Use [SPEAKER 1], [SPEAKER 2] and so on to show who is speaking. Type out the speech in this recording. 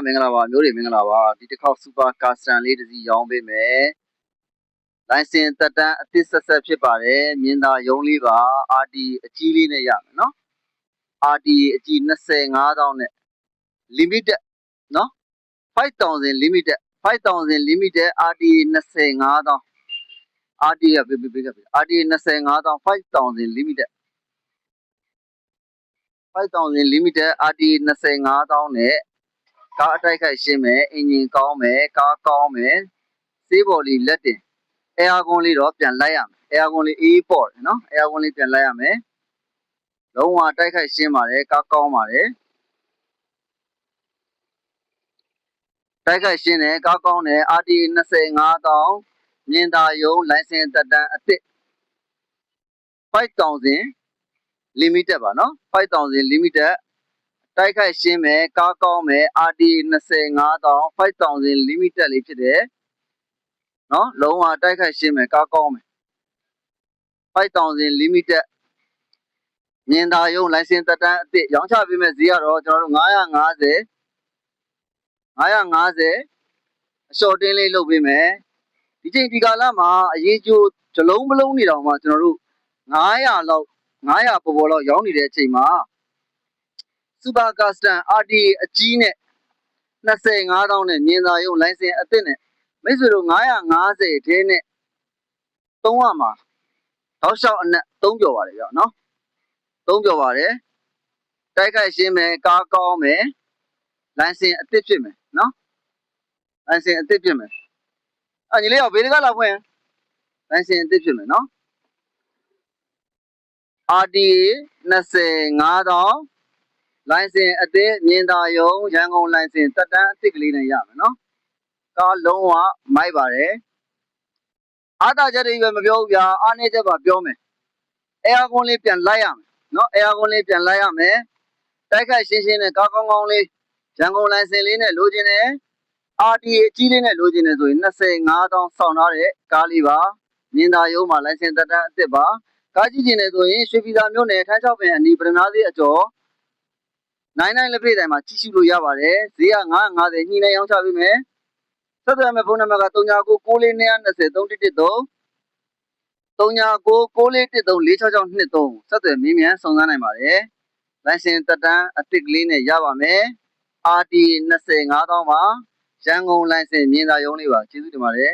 [SPEAKER 1] မင်္ဂလာပါမျိုးတွေမင်္ဂလာပါဒီတစ်ခေါက်စူပါကာစတန်လေးတစ်စီးရောင်းပေးမယ်လိုင်စင်သက်တမ်းအသစ်ဆက်ဆက်ဖြစ်ပါတယ်မြင်သာရုံးလေးပါ RD အကြီးလေးနဲ့ရမယ်နော် RD အကြီး25,000နဲ့ limited နော်5000 limited 5000 RD 25,000 RD ကပေးRD 25,000 5000 limited 5000 limited RD 25,000နဲ့ကားအတိုက်ခိုက်ရှင်းမယ်အင်ဂျင်ကောင်းမယ်ကားကောင်းမယ်စေးဘော်လီလက်တင်အဲယာကွန်လေးတော့ပြန်လိုက်ရမယ်အဲယာကွန်လေးအေးပေါ့နော်အဲယာကွန်လေးပြန်လိုက်ရမယ်လုံးဝတိုက်ခိုက်ရှင်းပါတယ်ကားကောင်းပါတယ်တိုက်ခိုက်ရှင်းတယ်ကားကောင်းတယ် RD 25,000မြင်သာရုံးလိုင်စင်သက်တမ်းအသစ်5000 limited ပါနော်5000 limitedတိုက်ခိုက်ရှင်းမယ်ကားကောင်းမယ် RD 25,000 5000 limited လေးဖြစ်တယ်နော်လုံးဝတိုက်ခိုက်ရှင်းမယ်ကားကောင်းမယ်5000 limited မြင်သာရုံးလိုင်စင်သက်တမ်းအသစ်ရောင်းချပေးမဲ့ဈေးကတော့ကျွန်တော်တို့950အလျှော့တင်းလေးလုပ်ပေးမယ်ဒီချိန်ဒီကာလမှာအရေးကျိုးဂျလုံးမလုံးနေတောင်မှကျွန်တော်တို့900လောက်900ပေါ်လောက်ရောင်းနေတဲ့အချိန်မှာစူပါကာစတန် RD အကြီးနဲ့25,000နဲ့မြင်သာရုံးလိုင်စင်အသစ်နဲ့မိတ်ဆွေတို့950ထဲနဲ့300မှာတောက်လျှောက်အနက်3ကျော်ပါတယ်ကြောက်နော်3ကျော်ပါတယ်တိုက်ခိုက်ရှင်းမယ်ကားကောင်းမယ်လိုင်စင်အသစ်ဖြစ်မယ်နော်လိုင်စင်အသစ်ဖြစ်မယ်ညီလေးရောဘေးကလာဖွင့်လိုင်စင်အသစ်ဖြစ်မယ်နော် RD 25,000လိုင်စင်အသစ်မြင်သာရုံရန်ကုန်လိုင်စင်တက်တန်းအသစ်ကလေးနဲ့ရမယ်နော်ကားလုံးဝမိုက်ပါတယ်အားသာချက်တွေပဲမပြောဘူးဗျာအားနည်းချက်ပါပြောမယ်အဲယာကွန်လေးပြန်လိုက်ရမယ်နော်အဲယာကွန်လေးပြန်လိုက်ရမယ်တိုက်ခိုက်ရှင်းရှင်းနဲ့ကားကောင်းကောင်းလေးရန်ကုန်လိုင်စင်လေးနဲ့လိုချင်တယ် RD အကြီးလေးနဲ့လိုချင်တယ်ဆိုရင်25,000စောင့်ထားတဲ့ကားလေးပါမြင်သာရုံမှာလိုင်စင်တက်တန်းအသစ်ပါကားကြည့်ချင်တယ်ဆိုရင်ရွှေပြည်သာမြို့နယ်ထန်းချောက်ပင်အနီးပထမသေးအကျော်99လက်ပြည့်တိုင်းမှာကြည့်ရှုလို့ရပါတယ်ဈေးက950ညှိနှိုင်းရောင်းချပေးမယ်ဆက်သွယ်မယ့်ဖုန်းနံပါတ်က39994220 39994213 ဆက်သွယ်မင်းမြန်စုံစမ်းနိုင်ပါတယ်လိုင်စင်တက်တန်းအသစ်ကလေးနဲ့ရပါမယ် RD 25,000ပါရန်ကုန်လိုင်စင်မြင်သာရုံးလေးပါကျေးဇူးတင်ပါတယ်